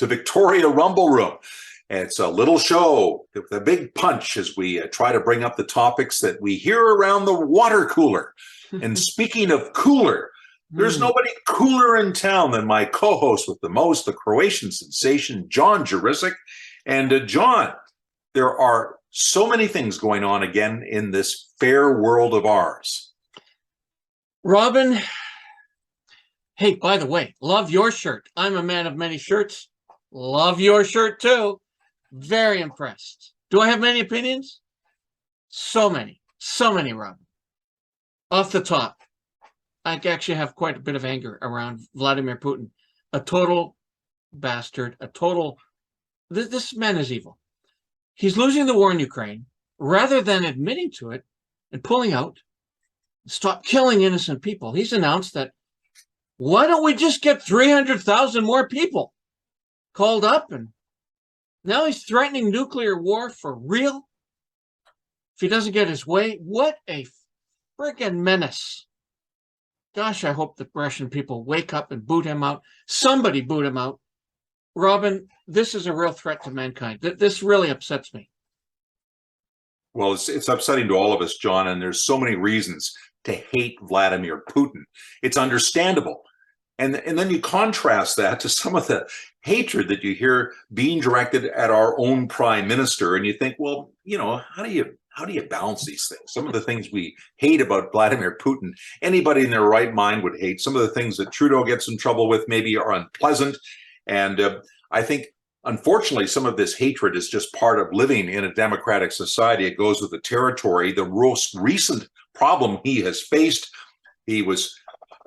to Victoria Rumble Room. It's a little show with a big punch as we try to bring up the topics that we hear around the water cooler. And speaking of cooler, there's nobody cooler in town than my co-host with the most, the Croatian sensation, John Jurisic. And John, there are so many things going on again in this fair world of ours. Robin, hey, by the way, love your shirt. I'm a man of many shirts. Love your shirt too. Very impressed. Do I have many opinions? So many, Robin. Off the top, I actually have quite a bit of anger around Vladimir Putin. A total bastard, this man is evil. He's losing the war in Ukraine. Rather than admitting to it and pulling out, stop killing innocent people, he's announced that, why don't we just get 300,000 more people called up? And now he's threatening nuclear war for real. If he doesn't get his way, what a friggin' menace. Gosh, I hope the Russian people wake up and boot him out. Somebody boot him out. Robin, this is a real threat to mankind. This really upsets me. Well, it's upsetting to all of us, John, and there's so many reasons to hate Vladimir Putin. It's understandable. And then you contrast that to some of the hatred that you hear being directed at our own prime minister, and you think, well, how do you balance these things? Some of the things we hate about Vladimir Putin, anybody in their right mind would hate. Some of the things that Trudeau gets in trouble with maybe are unpleasant. And I think, unfortunately, some of this hatred is just part of living in a democratic society. It goes with the territory. The most recent problem he has faced, he was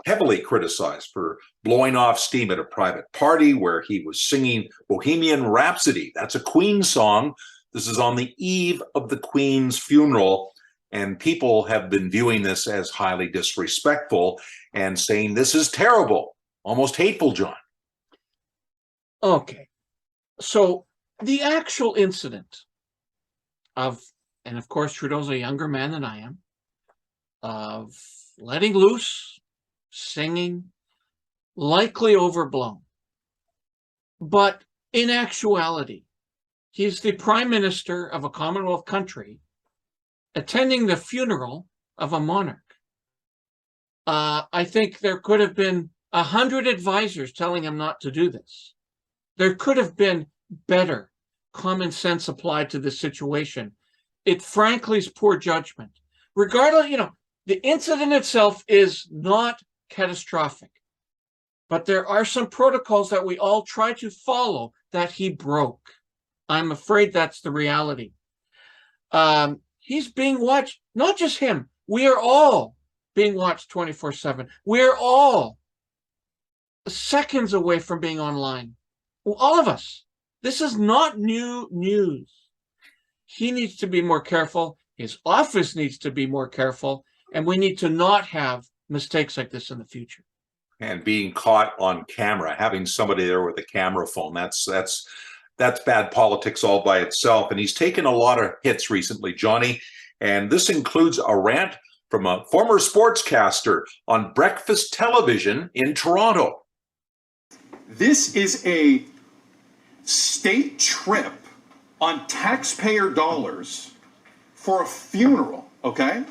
heavily criticized for blowing off steam at a private party where he was singing Bohemian Rhapsody. That's a Queen song. This is on the eve of the Queen's funeral, and people have been viewing this as highly disrespectful and saying this is terrible, almost hateful, John. Okay, so the actual incident of, and of course Trudeau's a younger man than I am, of letting loose, singing, likely overblown. But in actuality, he's the prime minister of a Commonwealth country attending the funeral of a monarch. I think there could have been 100 advisors telling him not to do this. There could have been better common sense applied to the situation. It frankly is poor judgment. Regardless, the incident itself is not catastrophic, but there are some protocols that we all try to follow that he broke. I'm afraid that's the reality. He's being watched, not just him. We are all being watched 24/7. We're all seconds away from being online. All of us. This is not new news. He needs to be more careful. His office needs to be more careful. And we need to not have mistakes like this in the future. And being caught on camera, having somebody there with a camera phone, that's bad politics all by itself. And he's taken a lot of hits recently, Johnny. And this includes a rant from a former sportscaster on breakfast television in Toronto. This is a state trip on taxpayer dollars for a funeral, okay?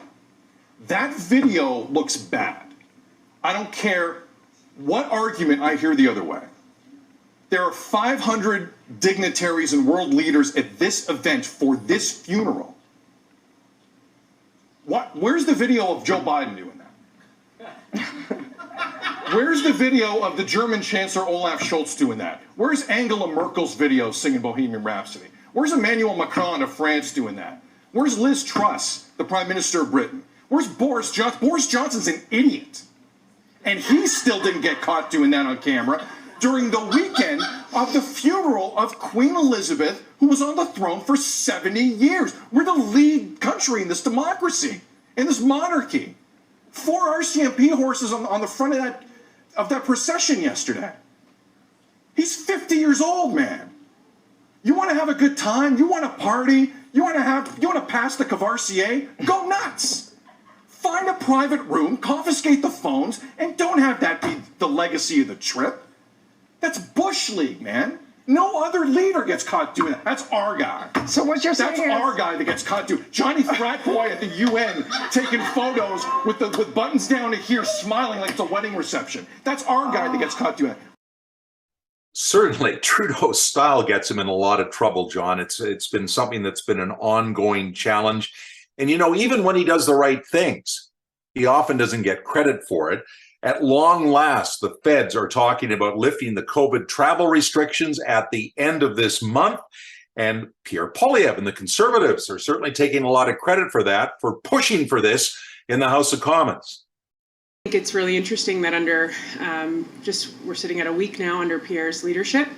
That video looks bad. I don't care what argument I hear the other way. There are 500 dignitaries and world leaders at this event for this funeral. Where's the video of Joe Biden doing that? Where's the video of the German Chancellor Olaf Scholz doing that? Where's Angela Merkel's video singing Bohemian Rhapsody? Where's Emmanuel Macron of France doing that? Where's Liz Truss, the Prime Minister of Britain? Where's Boris Johnson? Boris Johnson's an idiot. And he still didn't get caught doing that on camera during the weekend of the funeral of Queen Elizabeth, who was on the throne for 70 years. We're the lead country in this democracy, in this monarchy. 4 RCMP horses on the front of that procession yesterday. He's 50 years old, man. You want to have a good time? You want to party? You want to pass the Cavassier? Go nuts. Find a private room, confiscate the phones, and don't have that be the legacy of the trip. That's Bush League, man. No other leader gets caught doing that. That's our guy. So what you're saying That's is, our guy that gets caught doing. Johnny Frat Boy at the UN taking photos with buttons down to here, smiling like it's a wedding reception. That's our guy that gets caught doing that. Certainly, Trudeau's style gets him in a lot of trouble, John. It's been something that's been an ongoing challenge. And, you know, even when he does the right things, he often doesn't get credit for it. At long last, the feds are talking about lifting the COVID travel restrictions at the end of this month. And Pierre Poilievre and the Conservatives are certainly taking a lot of credit for that, for pushing for this in the House of Commons. I think it's really interesting that under we're sitting at a week now under Pierre's leadership,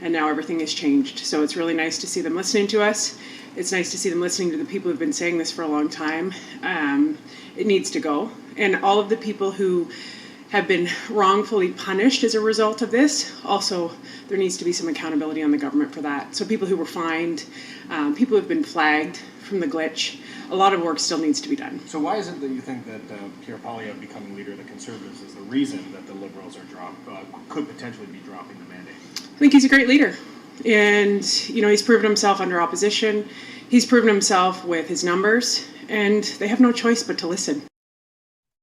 and now everything has changed. So it's really nice to see them listening to us. It's nice to see them listening to the people who've been saying this for a long time. It needs to go. And all of the people who have been wrongfully punished as a result of this, also there needs to be some accountability on the government for that. So people who were fined, people who have been flagged from the glitch, a lot of work still needs to be done. So why is it that you think that Pierre Poilievre becoming leader of the Conservatives is the reason that the Liberals are could potentially be dropping the mandate? I think he's a great leader. And, you know, he's proven himself under opposition. He's proven himself with his numbers, and they have no choice but to listen.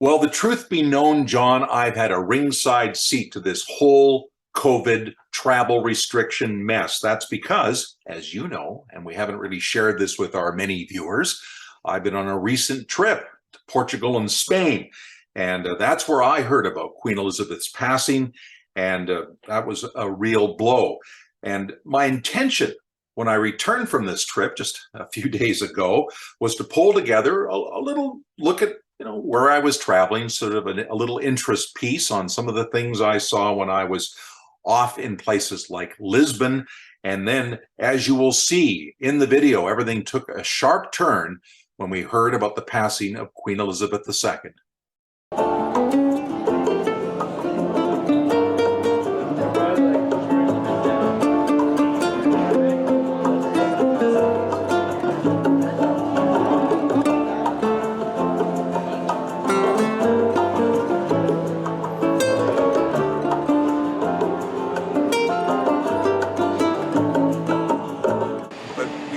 Well, the truth be known, John, I've had a ringside seat to this whole COVID travel restriction mess. That's because, as you know, and we haven't really shared this with our many viewers, I've been on a recent trip to Portugal and Spain, and that's where I heard about Queen Elizabeth's passing, and that was a real blow. And my intention when I returned from this trip just a few days ago was to pull together a little look at, you know, where I was traveling, sort of a little interest piece on some of the things I saw when I was off in places like Lisbon. And then, as you will see in the video, everything took a sharp turn when we heard about the passing of Queen Elizabeth II.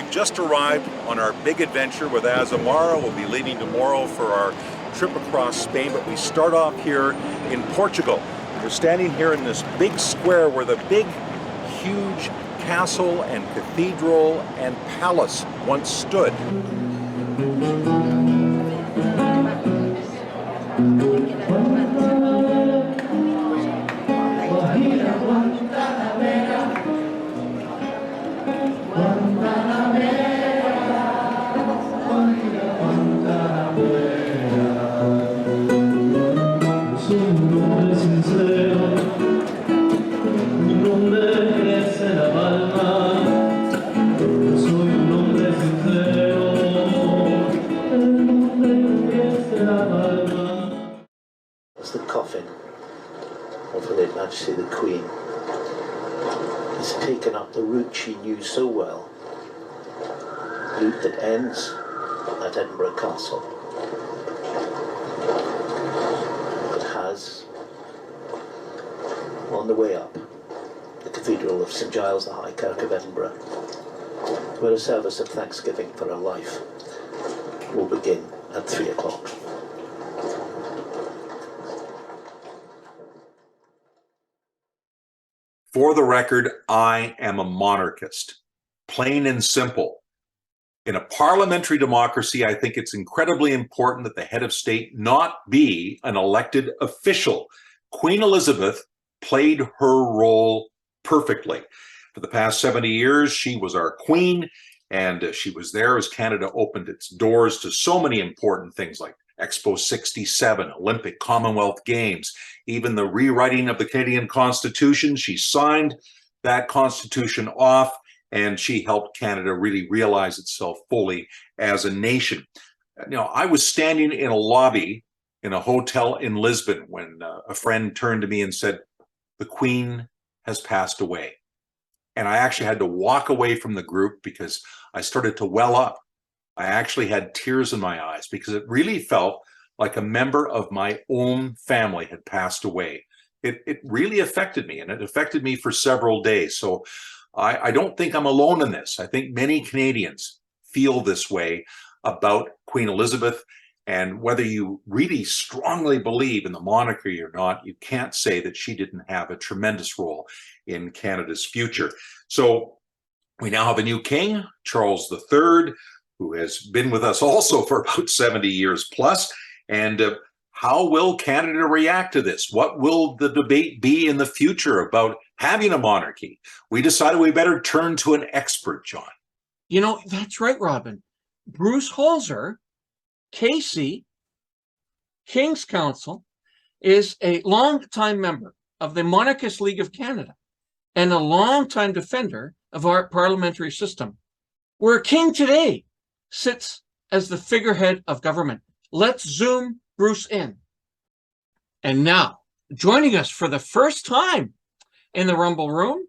Just arrived on our big adventure with Azamara. We'll be leaving tomorrow for our trip across Spain, but we start off here in Portugal. We're standing here in this big square where the big, huge castle and cathedral and palace once stood. It's the coffin of Her late Majesty the Queen. It's taken up the route she knew so well, the route that ends at Edinburgh Castle, but has, on the way up, the Cathedral of St Giles the High Kirk of Edinburgh, where a service of thanksgiving for her life will begin at 3 o'clock. For the record, I am a monarchist, plain and simple. In a parliamentary democracy, I think it's incredibly important that the head of state not be an elected official. Queen Elizabeth played her role perfectly. For the past 70 years, she was our queen, and she was there as Canada opened its doors to so many important things like Expo 67, Olympic Commonwealth Games, even the rewriting of the Canadian Constitution. She signed that Constitution off, and she helped Canada really realize itself fully as a nation. You know, I was standing in a lobby in a hotel in Lisbon when a friend turned to me and said, "The Queen has passed away." And I actually had to walk away from the group because I started to well up. I actually had tears in my eyes because it really felt like a member of my own family had passed away. It really affected me, and it affected me for several days. So I don't think I'm alone in this. I think many Canadians feel this way about Queen Elizabeth. And whether you really strongly believe in the monarchy or not, you can't say that she didn't have a tremendous role in Canada's future. So we now have a new king, Charles III, who has been with us also for about 70 years plus. And how will Canada react to this? What will the debate be in the future about having a monarchy? We decided we better turn to an expert, John. You know, that's right, Robin. Bruce Hallsor, KC, King's Counsel, is a long-time member of the Monarchist League of Canada and a long-time defender of our parliamentary system, where a king today sits as the figurehead of government. Let's zoom Bruce in. And now, joining us for the first time in the Rumble Room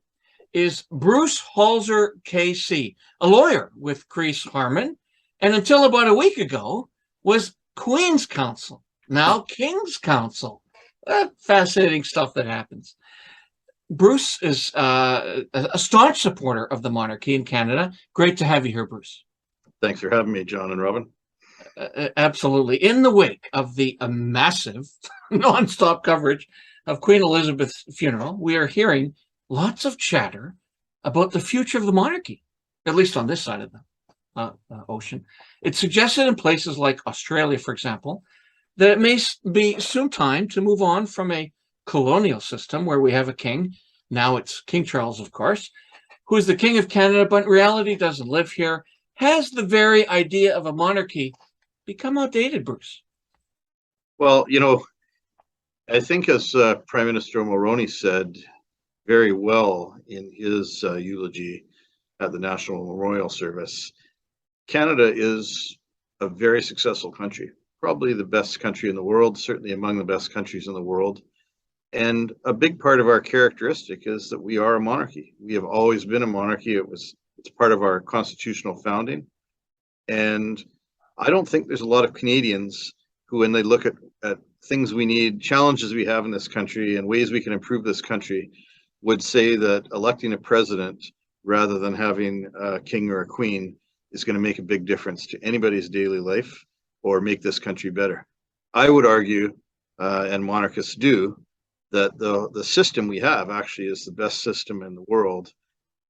is Bruce Hallsor, KC, a lawyer with Crease Harmon, and until about a week ago was Queen's Counsel, now King's Counsel. Fascinating stuff that happens. Bruce is a staunch supporter of the monarchy in Canada. Great to have you here, Bruce. Thanks for having me, John and Robin. Absolutely. In the wake of the massive nonstop coverage of Queen Elizabeth's funeral, we are hearing lots of chatter about the future of the monarchy, at least on this side of the ocean. It's suggested in places like Australia, for example, that it may be soon time to move on from a colonial system where we have a king. Now it's King Charles, of course, who is the King of Canada, but in reality doesn't live here. Has the very idea of a monarchy become outdated, Bruce? Well, you know, I think as Prime Minister Mulroney said very well in his eulogy at the National Memorial Service, Canada is a very successful country, probably the best country in the world, certainly among the best countries in the world. And a big part of our characteristic is that we are a monarchy. We have always been a monarchy. It's part of our constitutional founding. And I don't think there's a lot of Canadians who, when they look at things we need, challenges we have in this country and ways we can improve this country, would say that electing a president rather than having a king or a queen is going to make a big difference to anybody's daily life or make this country better. I would argue, and monarchists do, that the system we have actually is the best system in the world,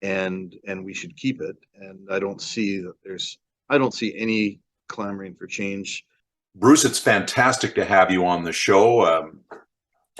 and we should keep it. And I don't see any clamoring for change. Bruce, it's fantastic to have you on the show.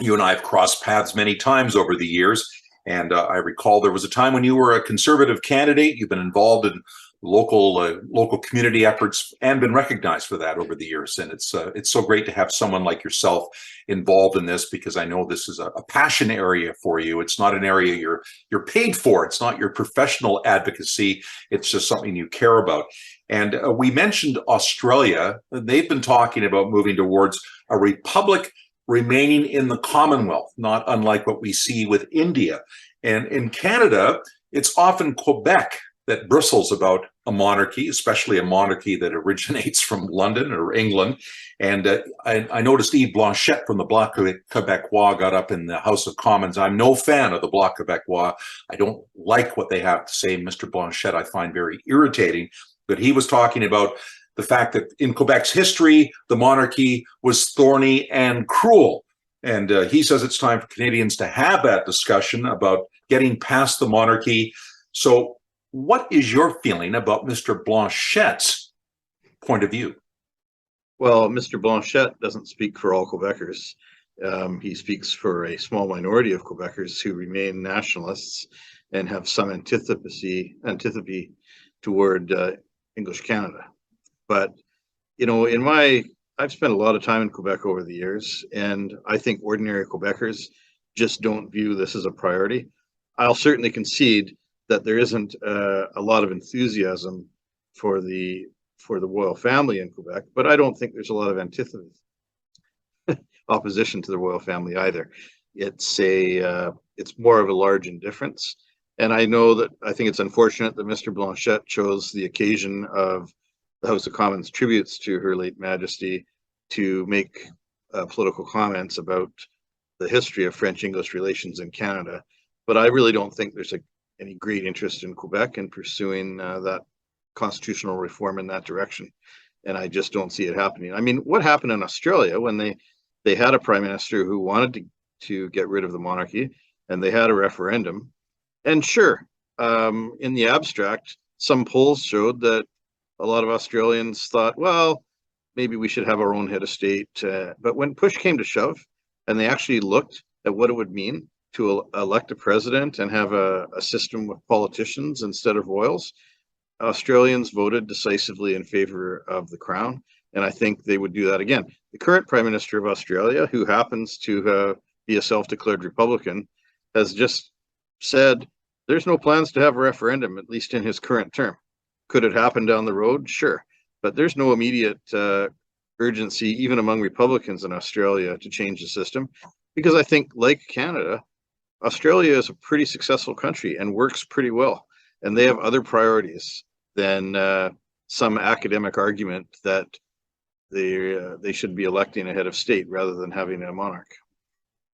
You and I have crossed paths many times over the years, and I recall there was a time when you were a Conservative candidate. You've been involved in local community efforts and been recognized for that over the years. And it's so great to have someone like yourself involved in this, because I know this is a passion area for you. It's not an area you're paid for. It's not your professional advocacy. It's just something you care about. And we mentioned Australia. They've been talking about moving towards a republic remaining in the Commonwealth, not unlike what we see with India. And in Canada, it's often Quebec that bristles about a monarchy, especially a monarchy that originates from London or England. And I noticed Yves Blanchette from the Bloc Québécois got up in the House of Commons. I'm no fan of the Bloc Québécois. I don't like what they have to say. Mr. Blanchette I find very irritating, but he was talking about the fact that in Quebec's history, the monarchy was thorny and cruel. And he says it's time for Canadians to have that discussion about getting past the monarchy. So what is your feeling about Mr. Blanchette's point of view? Well, Mr. Blanchette doesn't speak for all Quebecers. He speaks for a small minority of Quebecers who remain nationalists and have some antipathy toward English Canada. But, you know, I've spent a lot of time in Quebec over the years, and I think ordinary Quebecers just don't view this as a priority. I'll certainly concede that there isn't a lot of enthusiasm for the royal family in Quebec, but I don't think there's a lot of opposition to the royal family either. It's more of a large indifference, and I think it's unfortunate that Mr. Blanchette chose the occasion of the House of Commons tributes to Her late Majesty to make political comments about the history of French-English relations in Canada. But I really don't think there's any great interest in Quebec and pursuing that constitutional reform in that direction. And I just don't see it happening. I mean, what happened in Australia when they had a prime minister who wanted to get rid of the monarchy, and they had a referendum. And sure, in the abstract, some polls showed that a lot of Australians thought, well, maybe we should have our own head of state. But when push came to shove, and they actually looked at what it would mean to elect a president and have a system with politicians instead of royals, Australians voted decisively in favor of the Crown, and I think they would do that again. The current Prime Minister of Australia, who happens to be a self-declared Republican, has just said there's no plans to have a referendum, at least in his current term. Could it happen down the road? Sure, but there's no immediate urgency, even among Republicans in Australia, to change the system, because I think, like Canada, Australia is a pretty successful country and works pretty well, and they have other priorities than some academic argument that they should be electing a head of state rather than having a monarch.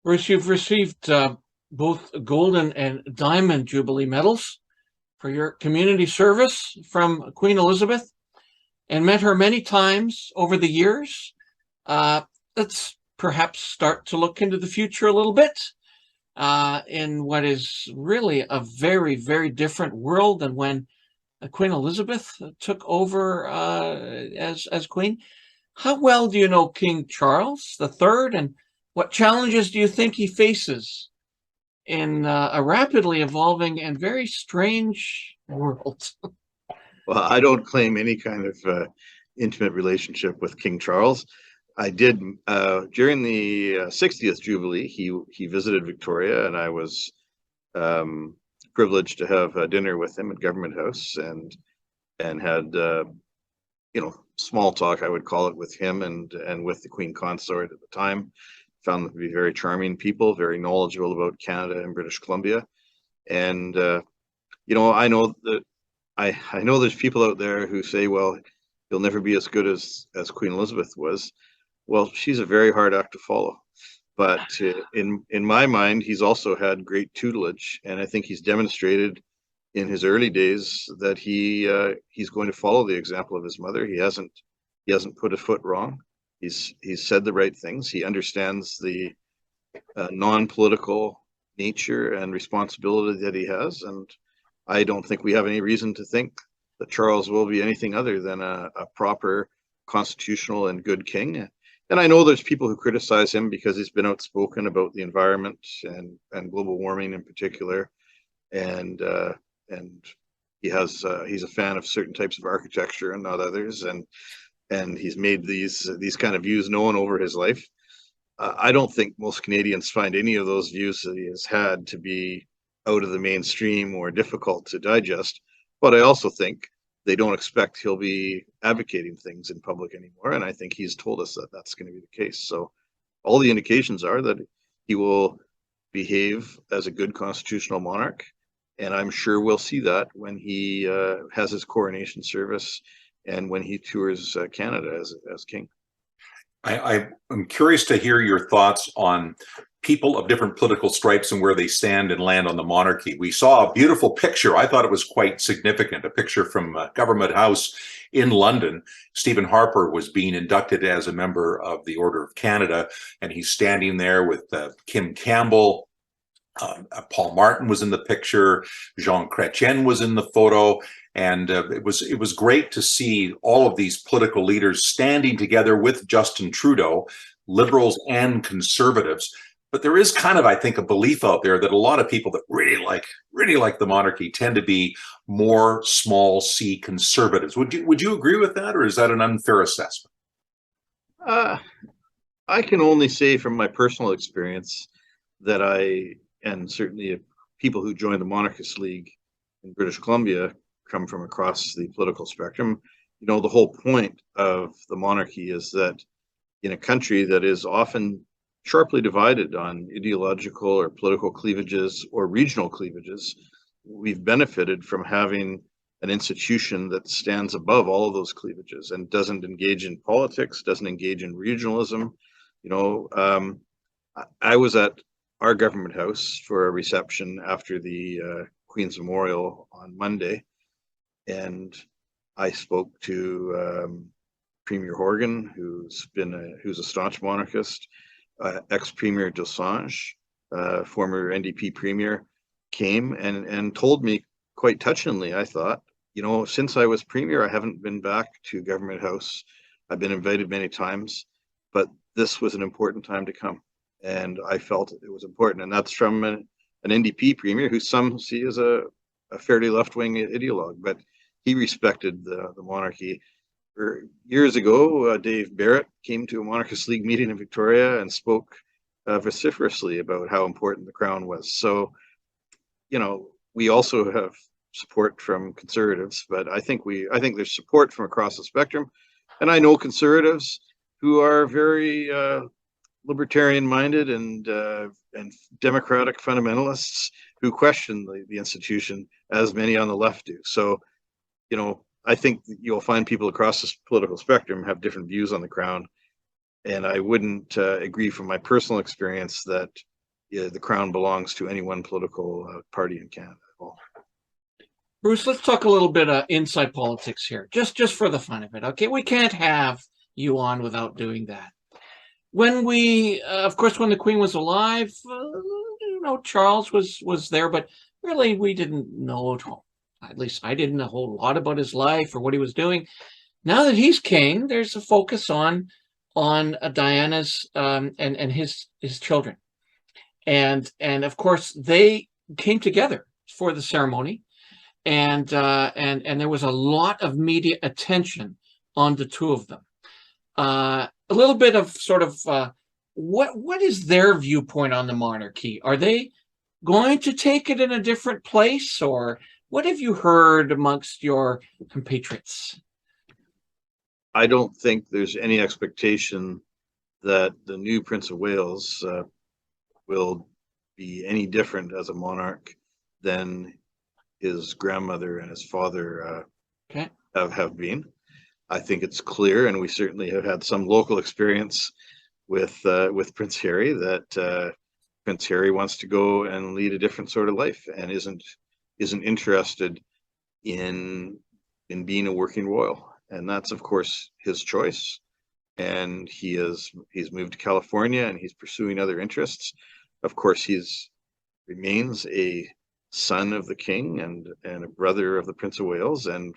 Bruce, you've received both golden and diamond Jubilee medals for your community service from Queen Elizabeth, and met her many times over the years. Let's perhaps start to look into the future a little bit in what is really a very, very different world than when Queen Elizabeth took over as Queen. How well do you know King Charles III, and what challenges do you think he faces in a rapidly evolving and very strange world? Well, I don't claim any kind of intimate relationship with King Charles. I did during the 60th Jubilee. He visited Victoria, and I was privileged to have dinner with him at Government House, and had small talk, I would call it, with him and with the Queen Consort at the time. Found them to be very charming people, very knowledgeable about Canada and British Columbia, and I know that I know there's people out there who say, well, he'll never be as good as Queen Elizabeth was. Well, she's a very hard act to follow. But in my mind, he's also had great tutelage, and I think he's demonstrated in his early days that he's going to follow the example of his mother. He hasn't put a foot wrong. He's said the right things. He understands the non-political nature and responsibility that he has, and I don't think we have any reason to think that Charles will be anything other than a proper constitutional and good king. And I know there's people who criticize him because he's been outspoken about the environment and global warming in particular, and he's a fan of certain types of architecture and not others, and he's made these kind of views known over his life. I don't think most Canadians find any of those views that he has had to be out of the mainstream or difficult to digest, but I also think they don't expect he'll be advocating things in public anymore, and I think he's told us that that's going to be the case. So all the indications are that he will behave as a good constitutional monarch, and I'm sure we'll see that when he has his coronation service and when he tours Canada as king. I'm curious to hear your thoughts on people of different political stripes and where they stand and land on the monarchy. We saw a beautiful picture. I thought it was quite significant, a picture from Government House in London. Stephen Harper was being inducted as a member of the Order of Canada, and he's standing there with Kim Campbell. Paul Martin was in the picture. Jean Chrétien was in the photo. And it was great to see all of these political leaders standing together with Justin Trudeau, liberals and conservatives. But there is kind of, I think, a belief out there that a lot of people that really like the monarchy tend to be more small c conservatives. Would you agree with that, or is that an unfair assessment? I can only say from my personal experience that and certainly people who joined the Monarchist League in British Columbia come from across the political spectrum. The whole point of the monarchy is that in a country that is often sharply divided on ideological or political cleavages or regional cleavages, we've benefited from having an institution that stands above all of those cleavages and doesn't engage in politics, doesn't engage in regionalism. I was at our Government House for a reception after the Queen's Memorial on Monday, and I spoke to Premier Horgan, who's a staunch monarchist, ex-Premier Dosanjh, former NDP Premier, came and told me quite touchingly, I thought, since I was Premier, I haven't been back to Government House. I've been invited many times, but this was an important time to come. And I felt it was important. And that's from an NDP Premier who some see as a fairly left-wing ideologue, but he respected the monarchy. Years ago, Dave Barrett came to a Monarchist League meeting in Victoria and spoke vociferously about how important the Crown was. So, we also have support from Conservatives, but I think there's support from across the spectrum. And I know Conservatives who are very libertarian-minded and democratic fundamentalists who question the institution, as many on the left do. So, I think you'll find people across the political spectrum have different views on the Crown, and I wouldn't agree from my personal experience that the Crown belongs to any one political party in Canada at all. Bruce, let's talk a little bit inside politics here, just for the fun of it. Okay, we can't have you on without doing that. When of course, when the Queen was alive, Charles was there, but really we didn't know, at least I didn't know a whole lot about his life or what he was doing. Now that he's king, there's a focus on Diana's and his children, and of course they came together for the ceremony. And there was a lot of media attention on the two of them. A little bit of sort of what is their viewpoint on the monarchy? Are they going to take it in a different place, or what have you heard amongst your compatriots? I don't think there's any expectation that the new Prince of Wales will be any different as a monarch than his grandmother and his father have been. I think it's clear, and we certainly have had some local experience with Prince Harry, that Prince Harry wants to go and lead a different sort of life and isn't interested in being a working royal, and that's of course his choice. And he's moved to California and he's pursuing other interests. Of course, remains a son of the king and a brother of the Prince of Wales, and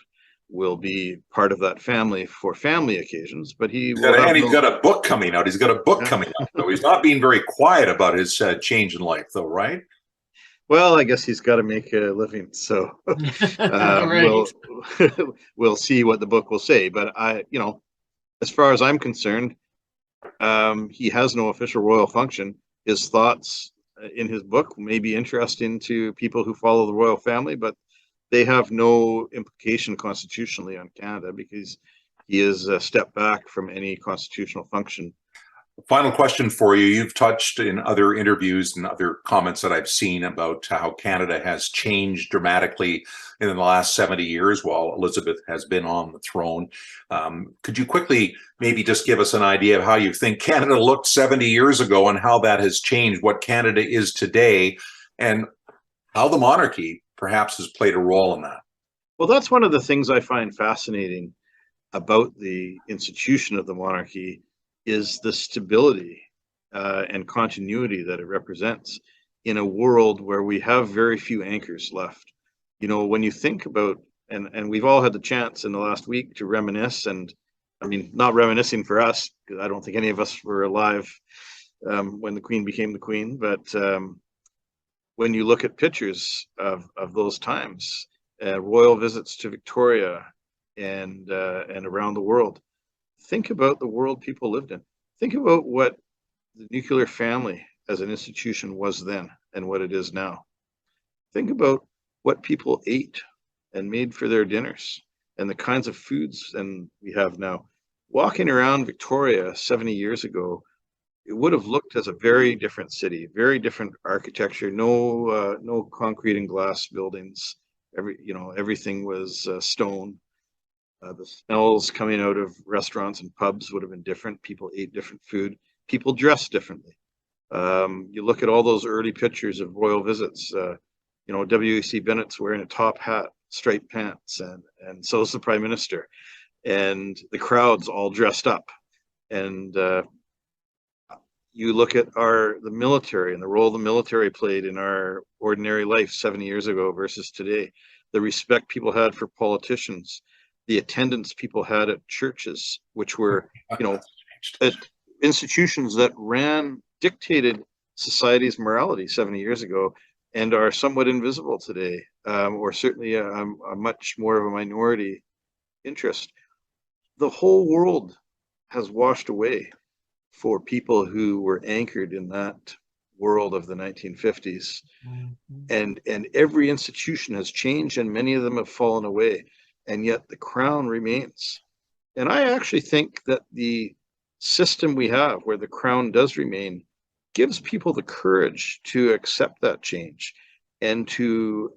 will be part of that family for family occasions. But he's got a book coming out. He's got a book coming out. So he's not being very quiet about his change in life, though, right? Well, I guess he's got to make a living, so we'll see what the book will say. But as far as I'm concerned, he has no official royal function. His thoughts in his book may be interesting to people who follow the royal family, but they have no implication constitutionally on Canada, because he is a step back from any constitutional function. Final question for you. You've touched in other interviews and other comments that I've seen about how Canada has changed dramatically in the last 70 years while Elizabeth has been on the throne. Could you quickly maybe just give us an idea of how you think Canada looked 70 years ago and how that has changed, what Canada is today, and how the monarchy perhaps has played a role in that? Well, that's one of the things I find fascinating about the institution of the monarchy, is the stability and continuity that it represents in a world where we have very few anchors left. When you think about, and we've all had the chance in the last week to reminisce, and I mean, not reminiscing for us, because I don't think any of us were alive when the Queen became the Queen, but when you look at pictures of those times, royal visits to Victoria and around the world, think about the world people lived in. Think about what the nuclear family as an institution was then and what it is now. Think about what people ate and made for their dinners and the kinds of foods and we have now. Walking around Victoria 70 years ago, it would have looked as a very different city, very different architecture, no concrete and glass buildings. Everything was stone. The smells coming out of restaurants and pubs would have been different. People ate different food. People dressed differently. You look at all those early pictures of royal visits. You know, W.C. Bennett's wearing a top hat, striped pants, and so is the Prime Minister. And the crowd's all dressed up. And you look at the military and the role the military played in our ordinary life 70 years ago versus today, the respect people had for politicians, the attendance people had at churches, which were, you know, institutions that dictated society's morality 70 years ago and are somewhat invisible today, or certainly a much more of a minority interest. The whole world has washed away for people who were anchored in that world of the 1950s. And every institution has changed and many of them have fallen away, and yet the crown remains. And I actually think that the system we have where the crown does remain gives people the courage to accept that change and to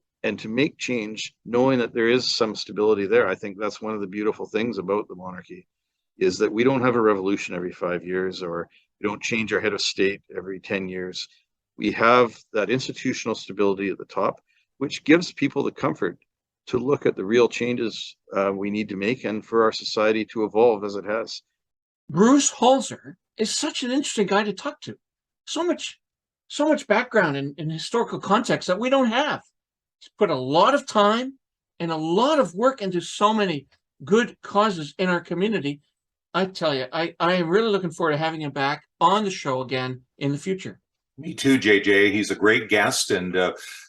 make change, knowing that there is some stability there. I think that's one of the beautiful things about the monarchy, is that we don't have a revolution every 5 years, or we don't change our head of state every 10 years. We have that institutional stability at the top, which gives people the comfort to look at the real changes we need to make and for our society to evolve as it has. Bruce Hallsor is such an interesting guy to talk to. So much background and historical context that we don't have. He's put a lot of time and a lot of work into so many good causes in our community. I tell you, I am really looking forward to having him back on the show again in the future. Me too, JJ. He's a great guest and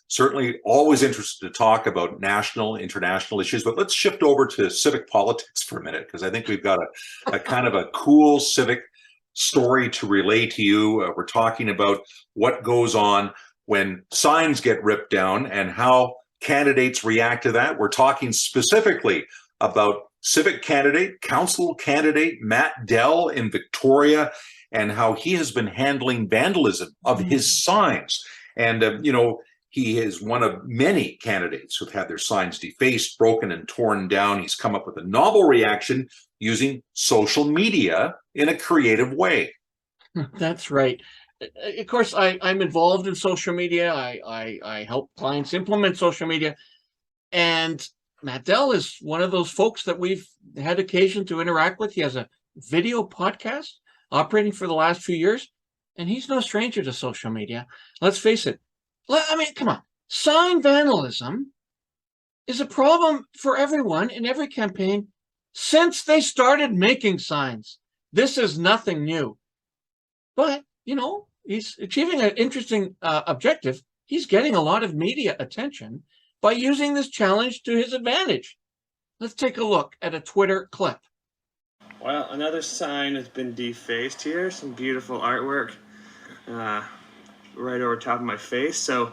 certainly always interested to talk about national, international issues. But let's shift over to civic politics for a minute, because I think we've got a kind of a cool civic story to relay to you. We're talking about what goes on when signs get ripped down and how candidates react to that. We're talking specifically about civic candidate, council candidate Matt Dell in Victoria, and how he has been handling vandalism of his signs. And, you know, he is one of many candidates who've had their signs defaced, broken, and torn down. He's come up with a novel reaction using social media in a creative way. That's right. Of course, I'm involved in social media. I help clients implement social media. And Matt Dell is one of those folks that we've had occasion to interact with. He has a video podcast operating for the last few years, and he's no stranger to social media. Let's face it. I mean, come on. Sign vandalism is a problem for everyone in every campaign since they started making signs. This is nothing new. But, you know, he's achieving an interesting objective. He's getting a lot of media attention by using this challenge to his advantage. Let's take a look at a Twitter clip. Well, another sign has been defaced here. Some beautiful artwork right over top of my face. So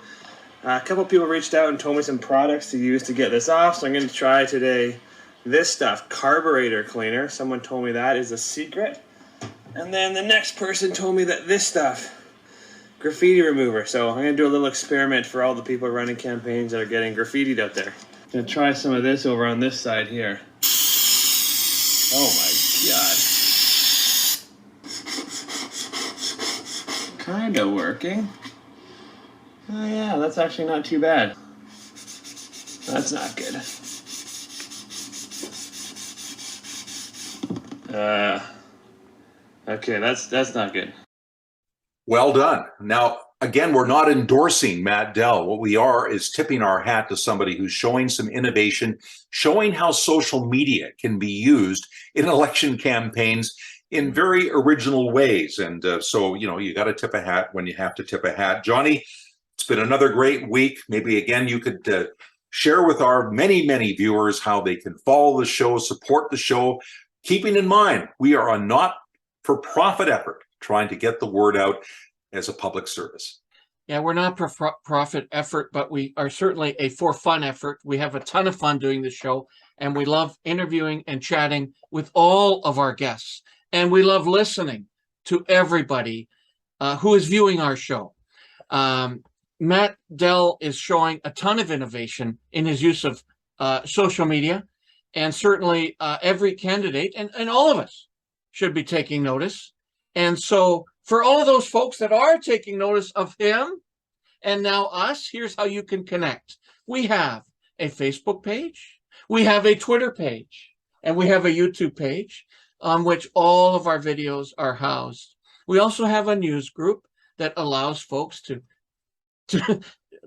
a couple people reached out and told me some products to use to get this off. So I'm going to try today this stuff, carburetor cleaner. Someone told me that is a secret. And then the next person told me that this stuff, graffiti remover. So I'm going to do a little experiment for all the people running campaigns that are getting graffitied out there. I'm going to try some of this over on this side here. Oh my God. Kind of working. Oh yeah, that's actually not too bad. That's not good. Okay, that's not good. Well done. Now, again, we're not endorsing Matt Dell. What we are is tipping our hat to somebody who's showing some innovation, showing how social media can be used in election campaigns in very original ways. And so, you know, you got to tip a hat when you have to tip a hat. Johnny, it's been another great week. Maybe, again, you could share with our many, many viewers how they can follow the show, support the show, keeping in mind we are a not-for-profit effort trying to get the word out as a public service. Yeah, we're not a profit effort, but we are certainly a for-fun effort. We have a ton of fun doing this show, and we love interviewing and chatting with all of our guests. And we love listening to everybody who is viewing our show. Matt Dell is showing a ton of innovation in his use of social media, and certainly every candidate and all of us should be taking notice. And so for all of those folks that are taking notice of him, And now us, here's how you can connect. We have a Facebook page, we have a Twitter page, and we have a YouTube page on which all of our videos are housed. We also have a news group that allows folks to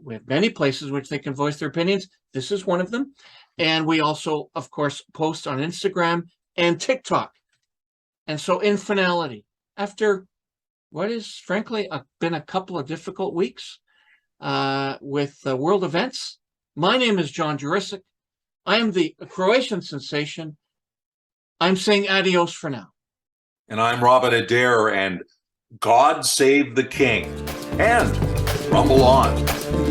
we have many places which they can voice their opinions. This is one of them. And we also, of course, post on Instagram and TikTok. And so in finality, after what is frankly been a couple of difficult weeks with world events, my name is John Jurisic. I am the Croatian sensation. I'm saying adios for now. And I'm Robin Adair, and God save the king. And rumble on.